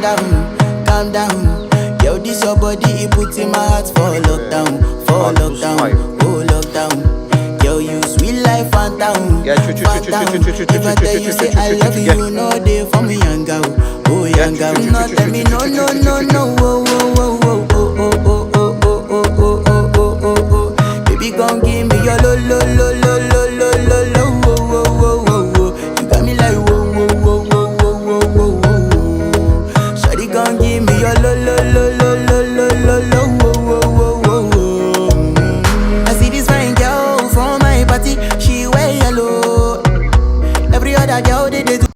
calm down. Yo, this your body, it puts in my heart for lockdown, oh lockdown. Yo, you sweet life, phantom, Yeah, phantom. If I tell you say I love you, no day for me, young girl, oh young girl. No tell me no, no, no, no,